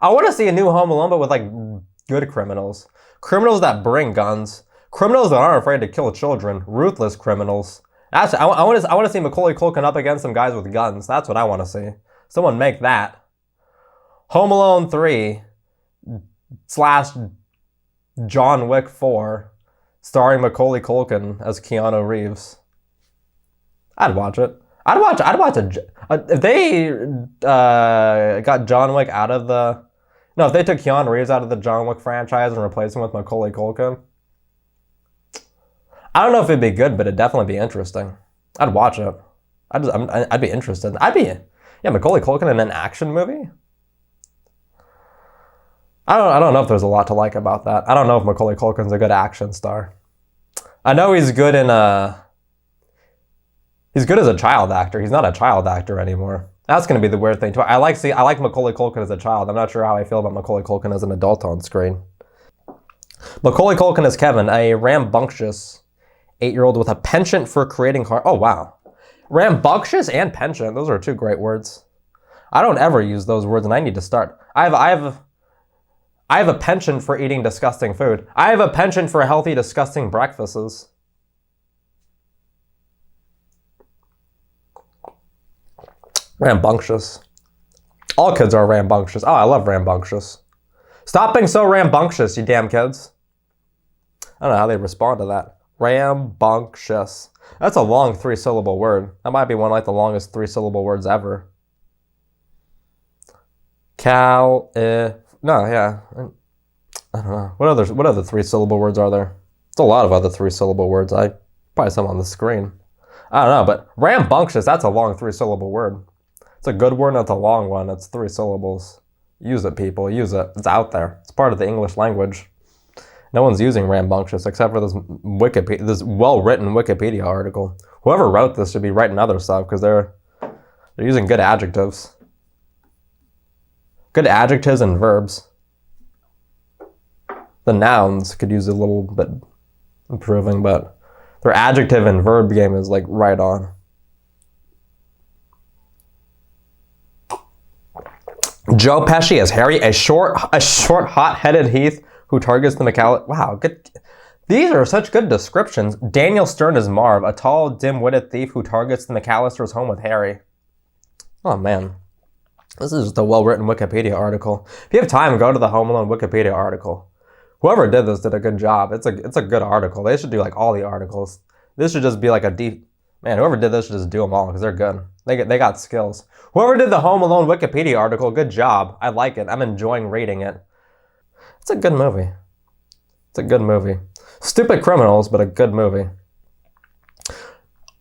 I want to see a new Home Alone, but with like good criminals. Criminals that bring guns. Criminals that aren't afraid to kill children. Ruthless criminals. I want to see Macaulay Culkin up against some guys with guns. That's what I want to see. Someone make that. Home Alone 3 / John Wick 4 starring Macaulay Culkin as Keanu Reeves. I'd watch it. I'd watch if they got John Wick out of the... No, if they took Keanu Reeves out of the John Wick franchise and replaced him with Macaulay Culkin. I don't know if it'd be good, but it'd definitely be interesting. I'd watch it. I'd be interested. Macaulay Culkin in an action movie? I don't know if there's a lot to like about that. I don't know if Macaulay Culkin's a good action star. I know he's good in he's good as a child actor. He's not a child actor anymore. That's going to be the weird thing too. I like Macaulay Culkin as a child. I'm not sure how I feel about Macaulay Culkin as an adult on screen. Macaulay Culkin as Kevin, a rambunctious 8-year-old with a penchant for creating Oh, wow. Rambunctious and penchant. Those are two great words. I don't ever use those words, and I need to start. I have a penchant for eating disgusting food. I have a penchant for healthy, disgusting breakfasts. Rambunctious. All kids are rambunctious. Oh, I love rambunctious. Stop being so rambunctious, you damn kids. I don't know how they respond to that. Rambunctious. That's a long 3-syllable word. That might be one of like the longest 3-syllable words ever. No, yeah. I don't know. What other 3-syllable words are there? There's a lot of other 3-syllable words. Probably some on the screen. I don't know, but rambunctious, that's a long 3-syllable word. It's a good word and it's a long one. It's 3 syllables. Use it, people. Use it. It's out there. It's part of the English language. No one's using rambunctious except for this well-written Wikipedia article. Whoever wrote this should be writing other stuff because they're using good adjectives. Good adjectives and verbs. The nouns could use a little bit improving, but their adjective and verb game is like right on. Joe Pesci as Harry, a short, hot-headed Heath who targets the McAllister. Wow, good. These are such good descriptions. Daniel Stern as Marv, a tall, dim-witted thief who targets the McAllisters' home with Harry. Oh man, this is just a well-written Wikipedia article. If you have time, go to the Home Alone Wikipedia article. Whoever did this did a good job. It's a good article. They should do like all the articles. This should just be like a deep... Man, whoever did this should just do them all because they're good. They got skills. Whoever did the Home Alone Wikipedia article, good job. I like it. I'm enjoying reading it. It's a good movie. It's a good movie. Stupid criminals, but a good movie.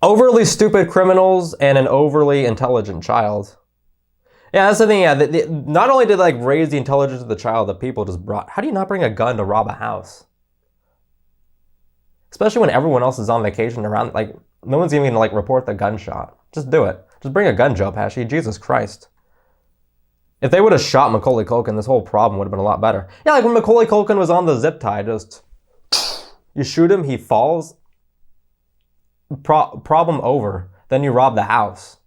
Overly stupid criminals and an overly intelligent child. Yeah, that's the thing. Yeah, not only did they raise the intelligence of the child, the people just brought... How do you not bring a gun to rob a house? Especially when everyone else is on vacation around, no one's even gonna report the gunshot. Just do it. Just bring a gun, Joe Pesci. Jesus Christ. If they would have shot Macaulay Culkin, this whole problem would have been a lot better. Yeah, like when Macaulay Culkin was on the zip tie, just... You shoot him, he falls. Problem over. Then you rob the house.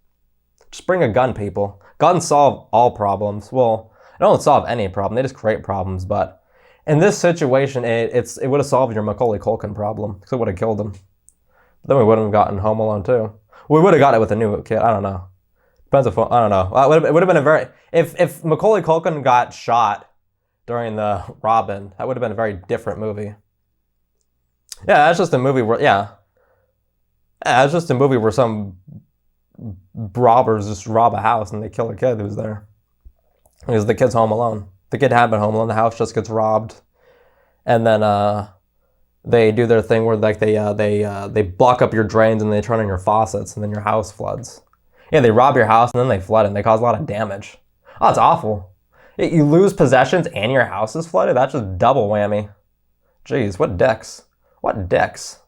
Just bring a gun, people. Guns solve all problems. Well, they don't solve any problem. They just create problems, but... In this situation, it would have solved your Macaulay Culkin problem, because it would have killed him. But then we wouldn't have gotten Home Alone 2. We would have got it with a new kid. I don't know. Depends if... I don't know. It would have been a very... If Macaulay Culkin got shot during the Robin, that would have been a very different movie. Yeah, that's just a movie where... Yeah, it's just a movie where some robbers just rob a house and they kill a kid who's there. Because the kid's home alone. The kid had been home alone. The house just gets robbed, and then they do their thing where they block up your drains and they turn on your faucets, and then your house floods. Yeah, they rob your house and then they flood and they cause a lot of damage. Oh, it's awful. You lose possessions and your house is flooded. That's just double whammy. Jeez, what dicks? What dicks?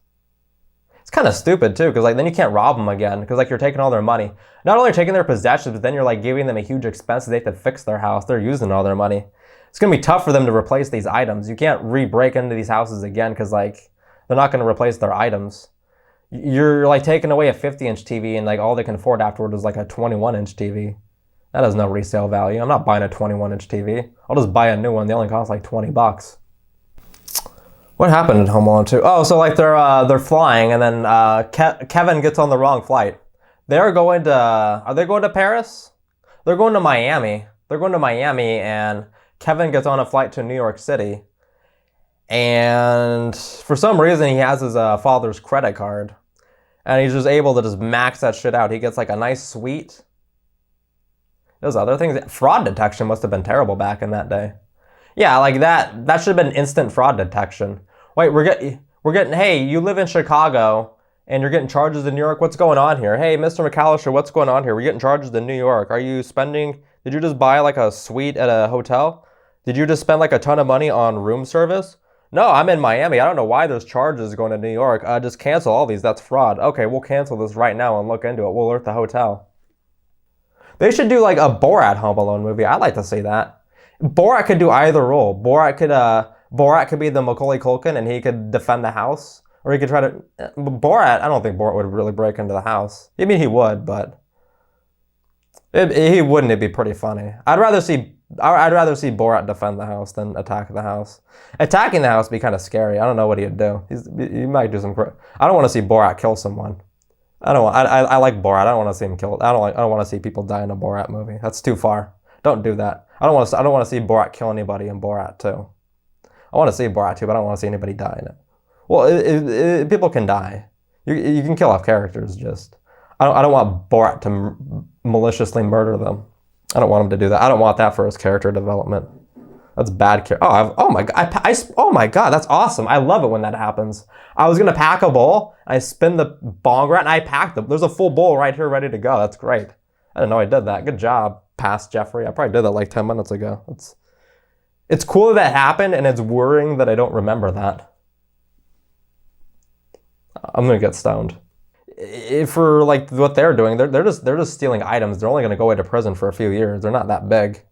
It's kind of stupid too, because then you can't rob them again, because you're taking all their money. Not only taking their possessions, but then you're giving them a huge expense. They have to fix their house. They're using all their money. It's gonna be tough for them to replace these items. You can't re-break into these houses again, because they're not gonna replace their items. You're taking away a 50-inch TV, and all they can afford afterward is a 21-inch TV. That has no resale value. I'm not buying a 21-inch TV. I'll just buy a new one. They only cost like 20 bucks. What happened in Home Alone 2? Oh, so like they're flying, and then Kevin gets on the wrong flight. They're going to, are they going to Paris? They're going to Miami. They're going to Miami, and Kevin gets on a flight to New York City. And for some reason, he has his father's credit card. And he's just able to just max that shit out. He gets like a nice suite. Those other things. Fraud detection must have been terrible back in that day. Yeah, like that should have been instant fraud detection. Wait, we're getting, hey, you live in Chicago and you're getting charges in New York. What's going on here? Hey, Mr. McAllister, what's going on here? We're getting charges in New York. Are you spending, did you just buy like a suite at a hotel? Did you just spend like a ton of money on room service? No, I'm in Miami. I don't know why there's charges going to New York. Just cancel all these. That's fraud. Okay, we'll cancel this right now and look into it. We'll alert the hotel. They should do like a Borat Home Alone movie. I'd like to see that. Borat could do either role. Borat could be the Macaulay Culkin and he could defend the house. Or he could try to... Borat, I don't think Borat would really break into the house. I mean, he would, but... He wouldn't. It'd be pretty funny. I'd rather see Borat defend the house than attack the house. Attacking the house would be kind of scary. I don't know what he'd do. He might do some... I don't want to see Borat kill someone. I like Borat. I don't want to see him killed. I don't want to see people die in a Borat movie. That's too far. Don't do that. I don't want to see Borat kill anybody in Borat 2. I want to see Borat 2, but I don't want to see anybody die in it. Well, people can die. You can kill off characters. Just I don't want Borat to maliciously murder them. I don't want him to do that. I don't want that for his character development. That's bad character. Oh my god! Oh my god! That's awesome. I love it when that happens. I was gonna pack a bowl. I spin the bong around and I packed them. There's a full bowl right here ready to go. That's great. I didn't know I did that. Good job, past Jeffrey. I probably did that like 10 minutes ago. It's cool that happened, and it's worrying that I don't remember that. I'm gonna get stoned. For like what they're doing, they're just stealing items. They're only gonna go away to prison for a few years. They're not that big.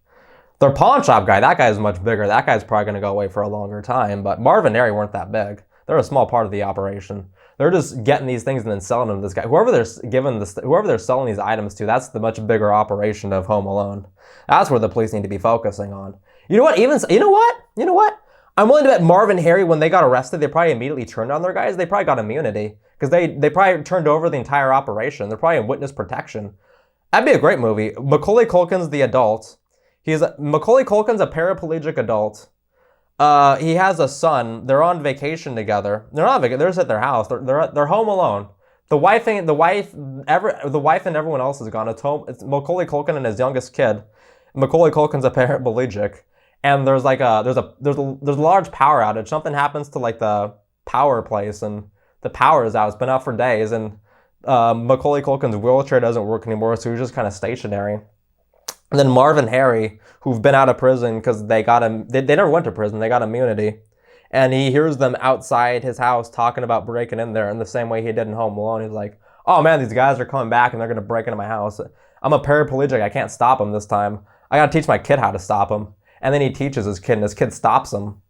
Their pawn shop guy, that guy's much bigger. That guy's probably gonna go away for a longer time. But Marv and Harry weren't that big. They're a small part of the operation. They're just getting these things and then selling them to this guy. Whoever they're selling these items to, that's the much bigger operation of Home Alone. That's where the police need to be focusing on. You know what? You know what? I'm willing to bet Marv and Harry, when they got arrested, they probably immediately turned on their guys. They probably got immunity because they probably turned over the entire operation. They're probably in witness protection. That'd be a great movie. Macaulay Culkin's the adult. Macaulay Culkin's a paraplegic adult. He has a son. They're on vacation together. They're not vacation. They're just at their house. They're home alone. The wife and everyone else is gone. It's Macaulay Culkin and his youngest kid. Macaulay Culkin's a paraplegic, and there's a large power outage. Something happens to like the power place, and the power is out. It's been out for days, and Macaulay Culkin's wheelchair doesn't work anymore, so he's just kind of stationary. And then Marv and Harry, who've been out of prison because they never went to prison, they got immunity. And he hears them outside his house talking about breaking in there in the same way he did in Home Alone. He's like, oh man, these guys are coming back and they're going to break into my house. I'm a paraplegic. I can't stop them this time. I got to teach my kid how to stop them. And then he teaches his kid, and his kid stops him.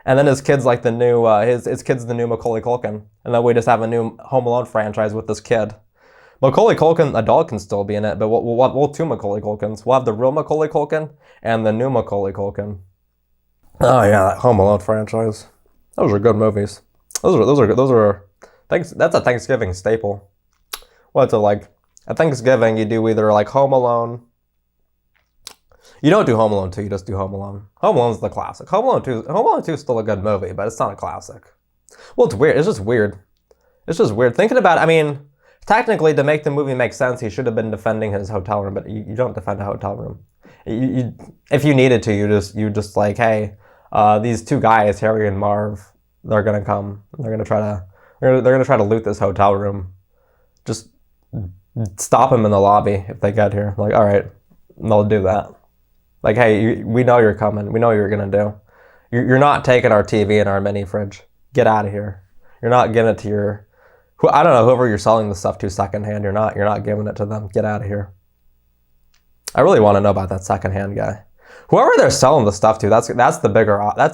And then his kid's like the new, his kid's the new Macaulay Culkin. And then we just have a new Home Alone franchise with this kid. Macaulay Culkin, adult, can still be in it, but we'll two Macaulay Culkins. We'll have the real Macaulay Culkin and the new Macaulay Culkin. Oh yeah, that Home Alone franchise. Those are good movies. Those are. That's a Thanksgiving staple. What's it like? At Thanksgiving, you do either like Home Alone. You don't do Home Alone 2. You just do Home Alone. Home Alone's the classic. Home Alone 2 is still a good movie, but it's not a classic. Well, it's weird. It's just weird. Thinking about it, I mean, technically, to make the movie make sense, he should have been defending his hotel room, but you don't defend a hotel room. If you needed to, you just like, hey, these two guys, Harry and Marv, they're gonna come. They're gonna try to loot this hotel room. Just stop them in the lobby if they get here. Like, all right, they'll do that. Like, hey, we know you're coming. We know what you're gonna do. You're not taking our TV and our mini fridge. Get out of here. You're not giving it to your... I don't know, whoever you're selling the stuff to secondhand, you're not giving it to them. Get out of here. I really want to know about that secondhand guy. Whoever they're selling the stuff to, that's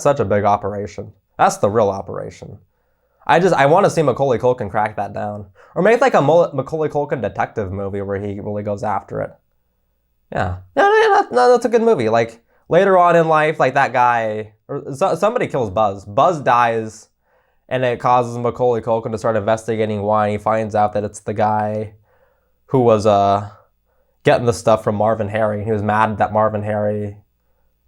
such a big operation. That's the real operation. I want to see Macaulay Culkin crack that down. Or make like a Macaulay Culkin detective movie where he really goes after it. Yeah. No, that's a good movie. Like, later on in life, like that guy, or somebody kills Buzz. Buzz dies, and it causes Macaulay Culkin to start investigating why. And he finds out that it's the guy who was getting the stuff from Marvin Harry. He was mad that Marvin Harry,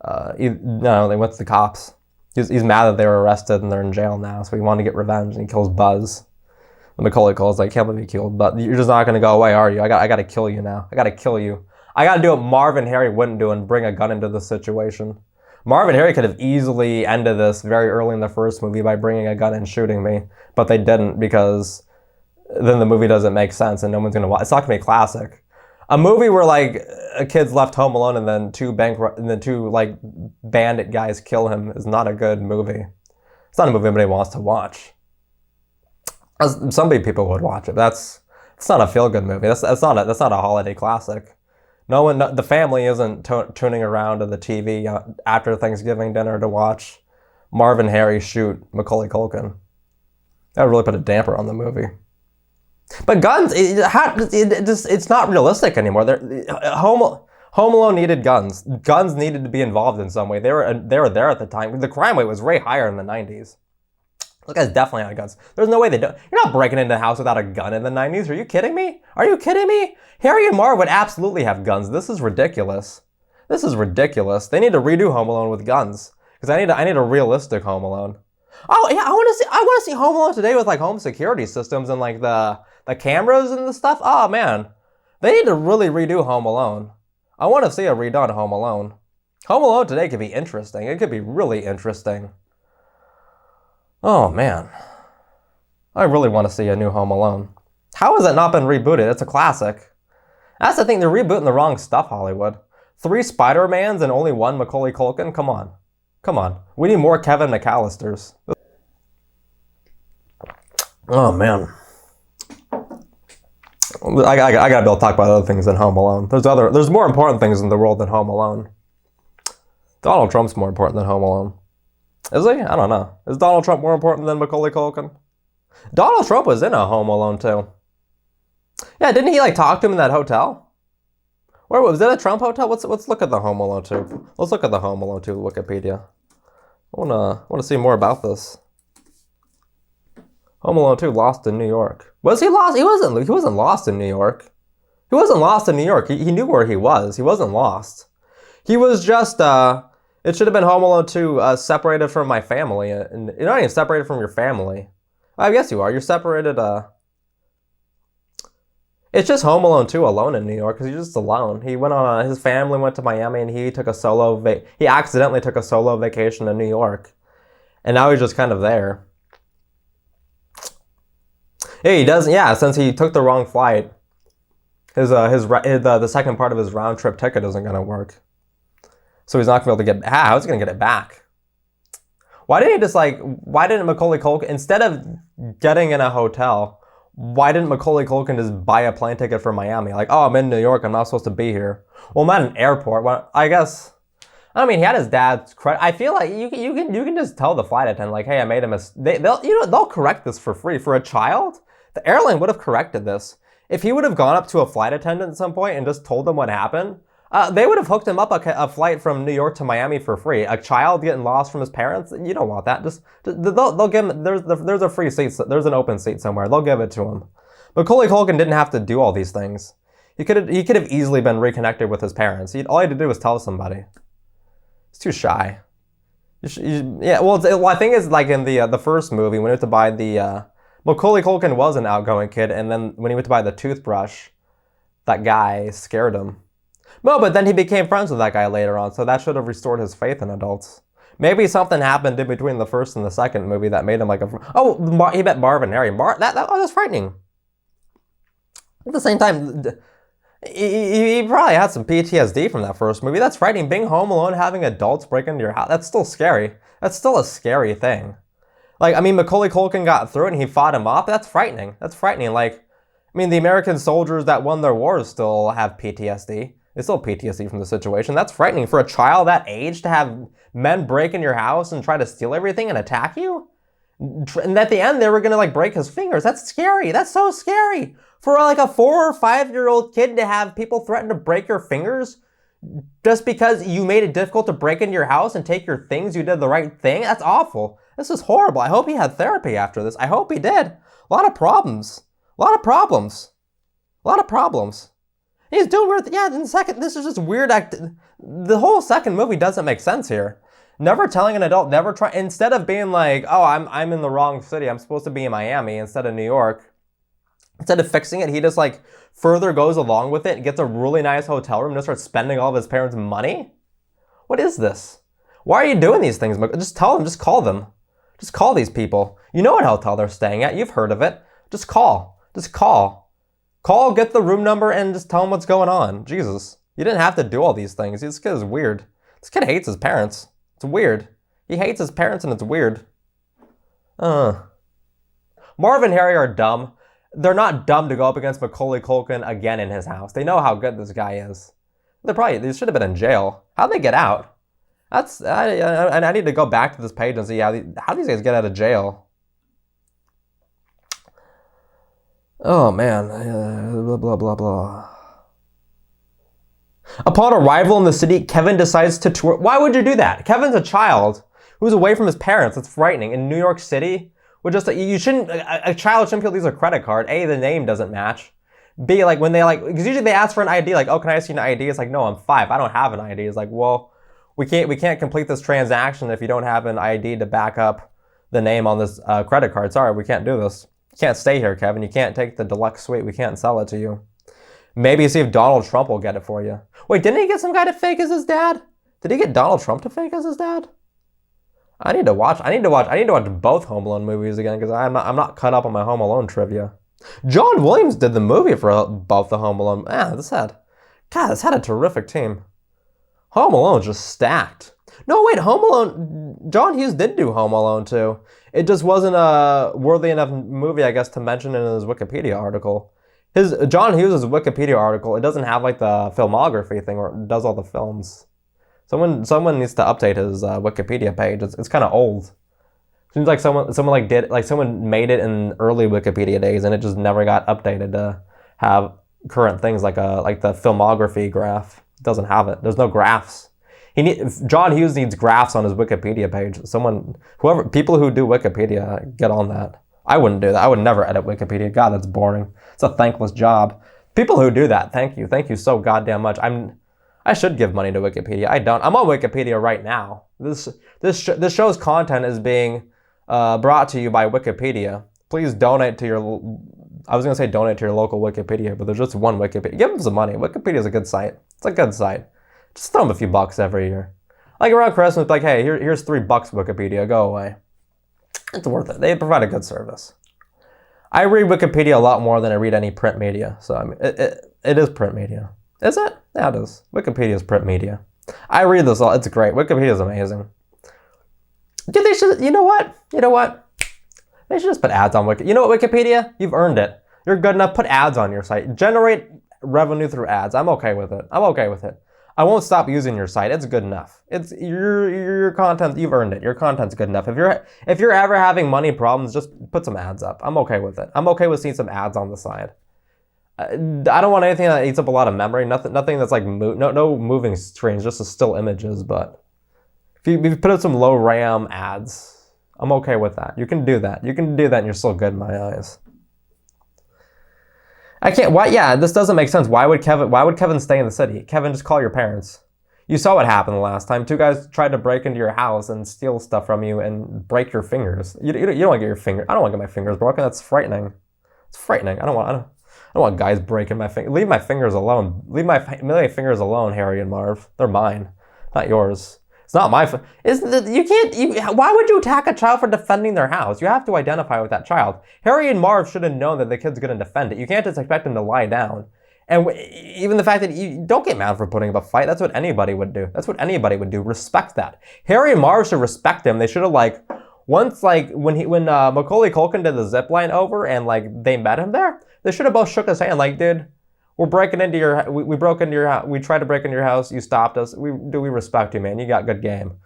they went to the cops. He's mad that they were arrested and they're in jail now, so he wanted to get revenge, and he kills Buzz. And Macaulay Culkin's like, can't believe you killed, but you're just not gonna go away, are you? I got to kill you now. I got to kill you. I got to do what Marvin Harry wouldn't do and bring a gun into the situation. Marvin Harry could have easily ended this very early in the first movie by bringing a gun and shooting me, but they didn't, because then the movie doesn't make sense and no one's gonna watch. It's not gonna be a classic. A movie where like a kid's left home alone and then two like bandit guys kill him is not a good movie. It's not a movie anybody wants to watch. Some people would watch it. But it's not a feel good movie. That's not a holiday classic. The family isn't tuning around to the TV after Thanksgiving dinner to watch Marvin Harry shoot Macaulay Culkin. That would really put a damper on the movie. But guns, it's not realistic anymore. Home Alone needed guns. Guns needed to be involved in some way. They were there at the time. The crime rate was way higher in the 90s. Those guys definitely had guns. There's no way they don't. You're not breaking into a house without a gun in the 90s. Are you kidding me? Are you kidding me? Harry and Marv would absolutely have guns. This is ridiculous. This is ridiculous. They need to redo Home Alone with guns, because I need a realistic Home Alone. Oh yeah, I want to see Home Alone today with like home security systems and like the cameras and the stuff. Oh man, they need to really redo Home Alone. I want to see a redone Home Alone. Home Alone today could be interesting. It could be really interesting. Oh man, I really want to see a new Home Alone. How has it not been rebooted? It's a classic. That's the thing, they're rebooting the wrong stuff, Hollywood. 3 Spider-Mans and only 1 Macaulay Culkin? Come on. Come on. We need more Kevin McAllisters. Oh man. I gotta be able to talk about other things than Home Alone. There's more important things in the world than Home Alone. Donald Trump's more important than Home Alone. Is he? I don't know. Is Donald Trump more important than Macaulay Culkin? Donald Trump was in a Home Alone too. Yeah, didn't he like talk to him in that hotel? Where was that, a Trump hotel? Let's look at the Home Alone 2. Let's look at the Home Alone 2 Wikipedia. I wanna see more about this. Home Alone 2, lost in New York. Was he lost? He wasn't lost in New York. He wasn't lost in New York. He knew where he was. He wasn't lost. He was just it should have been Home Alone 2, separated from my family. And you're not even separated from your family. I guess you are. You're separated. It's just Home Alone 2 alone in New York, because he's just alone. He went on his family went to Miami, and he accidentally took a solo vacation to New York, and now he's just kind of there. Yeah, he doesn't. Yeah, since he took the wrong flight, the second part of his round trip ticket isn't gonna work. So he's not gonna be able to get. How's he gonna get it back? Why didn't Macaulay Culkin, instead of getting in a hotel, why didn't Macaulay Culkin just buy a plane ticket for Miami? Like, oh, I'm in New York, I'm not supposed to be here. Well, I'm at an airport. Well, I guess. I mean, he had his dad's credit. I feel like you can just tell the flight attendant, like, hey, I made a mistake. They'll correct this for free. For a child, the airline would have corrected this. If he would have gone up to a flight attendant at some point and just told them what happened, they would have hooked him up a flight from New York to Miami for free. A child getting lost from his parents, you don't want that. They'll give him. There's a free seat. There's an open seat somewhere. They'll give it to him. Macaulay Culkin didn't have to do all these things. He could have easily been reconnected with his parents. All he had to do was tell somebody. He's too shy. Well, I think it's like in the first movie when he went to buy Macaulay Culkin was an outgoing kid, and then when he went to buy the toothbrush, that guy scared him. No, but then he became friends with that guy later on, so that should have restored his faith in adults. Maybe something happened in between the first and the second movie that made him like he met Marvin Harry. That's frightening. At the same time, he probably had some PTSD from that first movie. That's frightening. Being home alone, having adults break into your house, that's still scary. That's still a scary thing. Like, I mean, Macaulay Culkin got through it and he fought him off. That's frightening. That's frightening. Like, I mean, the American soldiers that won their wars still have PTSD. It's still PTSD from the situation. That's frightening. For a child that age to have men break in your house and try to steal everything and attack you? And at the end, they were going to like break his fingers. That's scary. That's so scary. For like a 4 or 5 year old kid to have people threaten to break your fingers, Just because you made it difficult to break into your house and take your things, you did the right thing? That's awful. This is horrible. I hope he had therapy after this. I hope he did. A lot of problems. A lot of problems. A lot of problems. He's doing weird. Yeah, in the second, this is just weird. The whole second movie doesn't make sense here. Never telling an adult, never try. Instead of being like, oh, I'm in the wrong city. I'm supposed to be in Miami instead of New York. Instead of fixing it, he just like further goes along with it and gets a really nice hotel room and just starts spending all of his parents' money. What is this? Why are you doing these things? Just tell them. Just call them. Just call these people. You know what hotel they're staying at. You've heard of it. Just call. Just call. Call, get the room number, and just tell them what's going on. Jesus. You didn't have to do all these things. This kid is weird. This kid hates his parents. It's weird. He hates his parents and it's weird. Marv and Harry are dumb. They're not dumb to go up against Macaulay Culkin again in his house. They know how good this guy is. They should have been in jail. How'd they get out? I need to go back to this page and see how these guys get out of jail. Oh man, blah blah blah blah. Upon arrival in the city, Kevin decides to tour. Why would you do that? Kevin's a child who's away from his parents. It's frightening. In New York City, a child shouldn't be able to use a credit card. A, the name doesn't match. B, like when because usually they ask for an ID, like, oh, can I see an ID? It's like, no, I'm 5. I don't have an ID. It's like, well, we can't complete this transaction if you don't have an ID to back up the name on this credit card. Sorry, we can't do this. You can't stay here, Kevin. You can't take the deluxe suite. We can't sell it to you. Maybe see if Donald Trump will get it for you. Wait, didn't he get some guy to fake as his dad? Did he get Donald Trump to fake as his dad? I need to watch both Home Alone movies again because I'm not caught up on my Home Alone trivia. John Williams did the movie for both the Home Alone. This had a terrific team. Home Alone's just stacked. No, wait, Home Alone. John Hughes did do Home Alone too. It just wasn't a worthy enough movie, I guess, to mention in his Wikipedia article. John Hughes' Wikipedia article, it doesn't have like the filmography thing where it does all the films. Someone needs to update his Wikipedia page. It's kind of old. Seems like someone made it in early Wikipedia days and it just never got updated to have current things like the filmography graph. It doesn't have it. There's no graphs. John Hughes needs graphs on his Wikipedia page. People who do Wikipedia, get on that. I wouldn't do that. I would never edit Wikipedia. God, that's boring. It's a thankless job. People who do that, thank you. Thank you so goddamn much. I should give money to Wikipedia. I don't. I'm on Wikipedia right now. This show's content is being brought to you by Wikipedia. Please donate to your... I was going to say donate to your local Wikipedia, but there's just one Wikipedia. Give them some money. Wikipedia's a good site. It's a good site. Just throw them a few bucks every year. Like around Christmas, like, hey, here's $3 Wikipedia. Go away. It's worth it. They provide a good service. I read Wikipedia a lot more than I read any print media. So I mean, it is print media. Is it? Yeah, it is. Wikipedia is print media. I read this all. It's great. Wikipedia is amazing. Dude, they should. You know what? They should just put ads on Wikipedia. You know what, Wikipedia? You've earned it. You're good enough. Put ads on your site. Generate revenue through ads. I'm okay with it. I won't stop using your site. It's good enough. It's your content. You've earned it. Your content's good enough. If you're ever having money problems, just put some ads up. I'm okay with it. I'm okay with seeing some ads on the side. I don't want anything that eats up a lot of memory. Nothing that's like no moving screens, just still images. But if you put up some low RAM ads, I'm okay with that. You can do that. And you're still good in my eyes. I can't. Why? Yeah, this doesn't make sense. Why would Kevin stay in the city? Kevin, just call your parents. You saw what happened the last time. 2 guys tried to break into your house and steal stuff from you and break your fingers. You don't want to get your finger. I don't want to get my fingers broken. That's frightening. It's frightening. I don't want guys breaking my fingers. Leave my fingers alone. Leave my fingers alone, Harry and Marv. They're mine, not yours. It's not my... Why would you attack a child for defending their house? You have to identify with that child. Harry and Marv should have known that the kid's going to defend it. You can't just expect him to lie down. And even the fact that you don't get mad for putting up a fight, that's what anybody would do. Respect that. Harry and Marv should respect him. They should have when Macaulay Culkin did the zip line over and they met him there, they should have both shook his hand dude, we broke into your house. We tried to break into your house. You stopped us. We respect you, man. You got good game.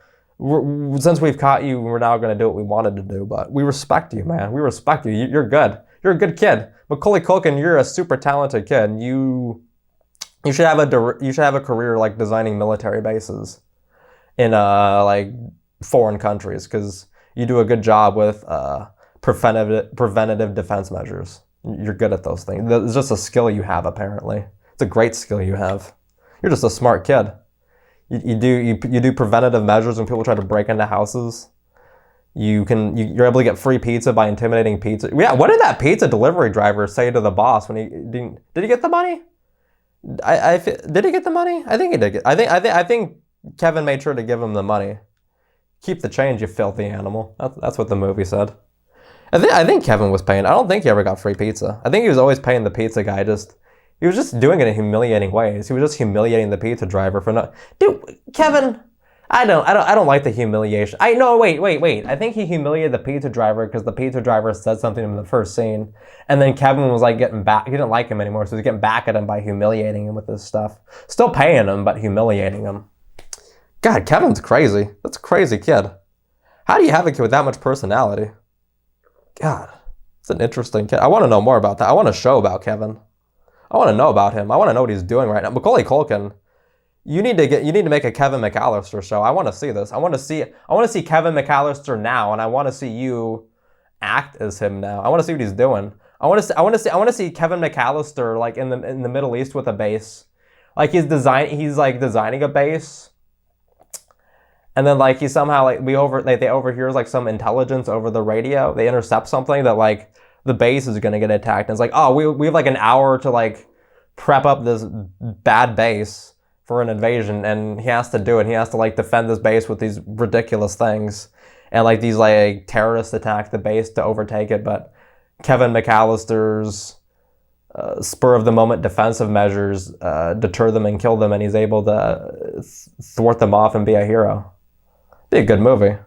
Since we've caught you, we're now going to do what we wanted to do. But we respect you, man. We respect you. You're good. You're a good kid. Macaulay Culkin, you're a super talented kid. You You should have a career like designing military bases in like foreign countries because you do a good job with preventative defense measures. You're good at those things. It's just a skill you have apparently. It's a great skill you have. You're just a smart kid. You do preventative measures when people try to break into houses. You're able to get free pizza by intimidating pizza. Yeah, what did that pizza delivery driver say to the boss when did he get the money? Did he get the money? I think he did. I think Kevin made sure to give him the money. Keep the change, you filthy animal. That's what the movie said. I think Kevin was paying. I don't think he ever got free pizza. I think he was always paying the pizza guy. He was just doing it in humiliating ways. He was just humiliating the pizza driver for not. Dude, Kevin, I don't like the humiliation. Wait. I think he humiliated the pizza driver because the pizza driver said something in the first scene, and then Kevin was like getting back. He didn't like him anymore, so he was getting back at him by humiliating him with this stuff. Still paying him, but humiliating him. God, Kevin's crazy. That's a crazy kid. How do you have a kid with that much personality? God, it's an interesting kid. I want to know more about that. I want a show about Kevin. I want to know about him. I want to know what he's doing right now. Macaulay Culkin, you need to make a Kevin McAllister show. I want to see this. I want to see Kevin McAllister now, and I want to see you act as him now. I want to see what he's doing. I want to see Kevin McAllister like in the Middle East with a base. Like he's designing a base. And then like he somehow like they overhear like some intelligence over the radio. They intercept something that like the base is gonna get attacked. And it's like, oh, we have like an hour to like prep up this bad base for an invasion, and he has to do it. He has to like defend this base with these ridiculous things. And like these like terrorists attack the base to overtake it, but Kevin McAllister's spur of the moment defensive measures deter them and kill them, and he's able to thwart them off and be a hero. Be a good movie.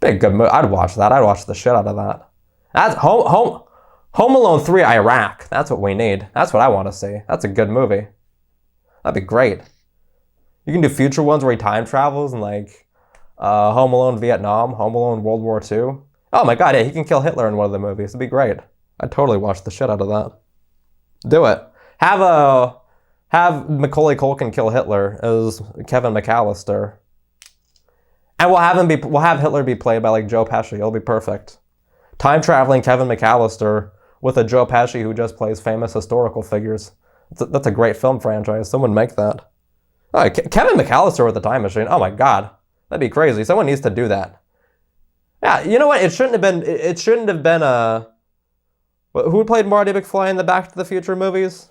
I'd watch that. I'd watch the shit out of that. That's Home Alone 3 Iraq. That's what we need. That's what I want to see. That's a good movie. That'd be great. You can do future ones where he time travels and like Home Alone Vietnam, Home Alone World War II. Oh my god, yeah, he can kill Hitler in one of the movies. It'd be great. I'd totally watch the shit out of that. Do it. Have Macaulay Culkin kill Hitler as Kevin McAllister. And we'll have Hitler be played by like Joe Pesci. It'll be perfect. Time traveling Kevin McAllister with a Joe Pesci who just plays famous historical figures. That's a great film franchise. Someone make that. Oh, Kevin McAllister with a time machine. Oh my god, that'd be crazy. Someone needs to do that. Yeah, you know what? It shouldn't have been who played Marty McFly in the Back to the Future movies?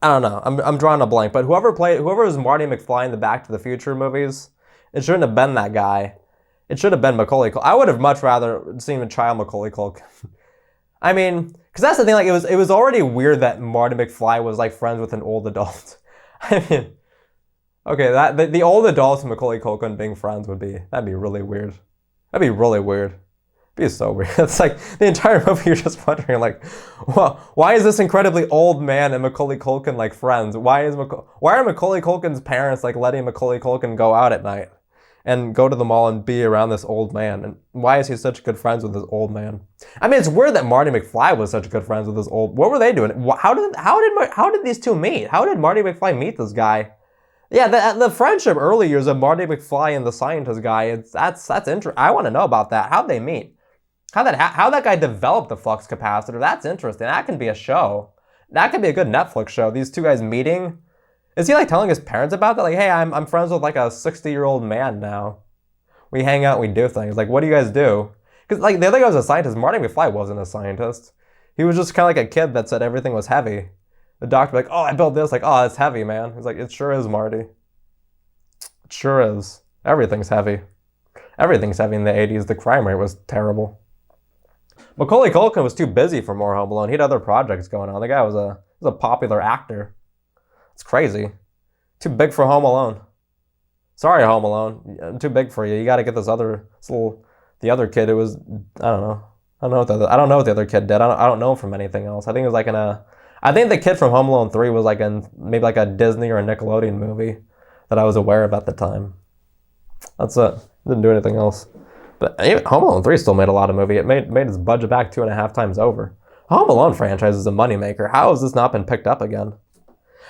I don't know. I'm drawing a blank. But whoever was Marty McFly in the Back to the Future movies, it shouldn't have been that guy. It should have been Macaulay Culkin. I would have much rather seen a child Macaulay Culkin. I mean, because that's the thing. Like, it was already weird that Marty McFly was like friends with an old adult. I mean, okay, the old adults and Macaulay Culkin being friends that'd be really weird. That'd be really weird. It'd be so weird. It's like the entire movie you're just wondering, like, well, why is this incredibly old man and Macaulay Culkin like friends? Why are Macaulay Culkin's parents like letting Macaulay Culkin go out at night and go to the mall and be around this old man? And why is he such good friends with this old man? I mean, it's weird that Marty McFly was such good friends with this old. What were they doing? How did these two meet? How did Marty McFly meet this guy? Yeah, the friendship early years of Marty McFly and the scientist guy. That's interesting. I want to know about that. How'd they meet? How that guy developed the flux capacitor? That's interesting. That can be a show. That could be a good Netflix show. These two guys meeting. Is he like telling his parents about that? Like, hey, I'm friends with like a 60-year-old man now. We hang out, we do things. Like, what do you guys do? Because like the other guy was a scientist. Marty McFly wasn't a scientist. He was just kind of like a kid that said everything was heavy. The doctor like, oh, I built this. Like, oh, it's heavy, man. He's like, it sure is, Marty. It sure is. Everything's heavy. Everything's heavy in the 80s. The crime rate was terrible. Macaulay Culkin was too busy for more Home Alone. He had other projects going on. The guy was a popular actor. It's crazy. Too big for Home Alone. Sorry, Home Alone. I'm too big for you. You got to get the other kid. It was, I don't know. I don't know what the other kid did. I don't know him from anything else. I think it was like I think the kid from Home Alone 3 was like in maybe like a Disney or a Nickelodeon movie that I was aware of at the time. That's it. Didn't do anything else. But even Home Alone 3 still made a lot of money. It made its budget back 2.5 times over. Home Alone franchise is a moneymaker. How has this not been picked up again?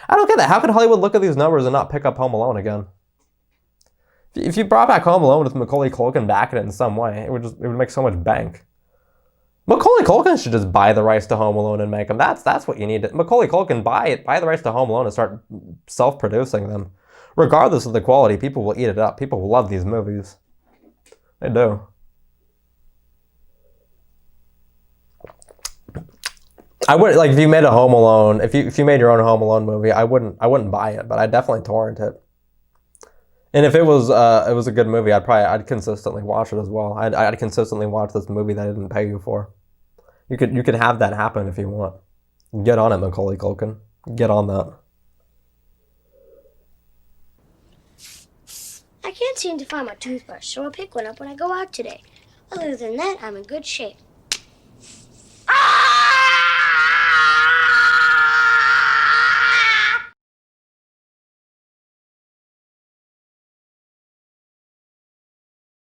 I don't get that. How could Hollywood look at these numbers and not pick up Home Alone again? If you brought back Home Alone with Macaulay Culkin back in it in some way, it would make so much bank. Macaulay Culkin should just buy the rights to Home Alone and make them. That's what you need. Macaulay Culkin, buy the rights to Home Alone and start self-producing them. Regardless of the quality, people will eat it up. People will love these movies. They do. I would like if you made a Home Alone. If you made your own Home Alone movie, I wouldn't buy it, but I'd definitely torrent it. And if it was a good movie, I'd consistently watch it as well. I'd consistently watch this movie that I didn't pay you for. You could have that happen if you want. Get on it, Macaulay Culkin. Get on that. I can't seem to find my toothbrush, so I'll pick one up when I go out today. Other than that, I'm in good shape.